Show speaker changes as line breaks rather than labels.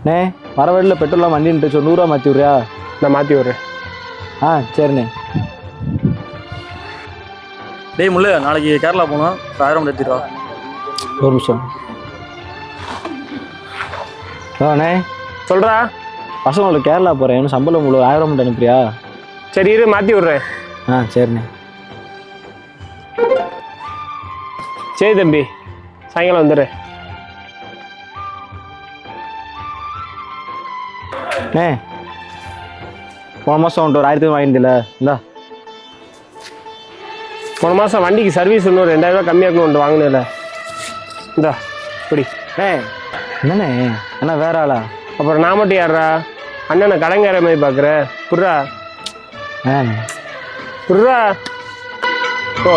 அண்ணே வர வழியில் பெட்ரோல்லாம் வண்டி நின்றுச்சு, 100 ரூபா மாற்றி விட்றியா?
நான் மாற்றி விட்றேன்.
சரிண்ணே.
டேய் முள்ளு, நாளைக்கு கேரளா போகணும், 1000 எடுத்துட்டு வா.
ஒரு நிமிஷம். அண்ணே
சொல்கிறா.
பசங்களுக்கு கேரளா போகிறேன், இன்னும் சம்பளம் முழு 1000 மட்டும் அனுப்புறியா?
சரி இரு, மாற்றி விட்றேன்.
சரிண்ணே.
சரி தம்பி, சாயங்காலம் வந்துடு.
போன மாதம் வந்துட்டு ஒரு 1000 வாங்கியிருந்தில்ல, இந்தா.
போன மாதம் வண்டிக்கு சர்வீஸ் இன்னும் 2000 ரூபா கம்மியாக ஒன்று வாங்கினேல, இந்தா இப்படி.
என்னண்ணே அண்ணா வேற ஆளா?
அப்புறம் நான் மட்டும் யாரா? அண்ணனை கடங்கார மாதிரி பார்க்குறேன். புர்ரா
வேணாண்ணே.
புர்ரா ஓ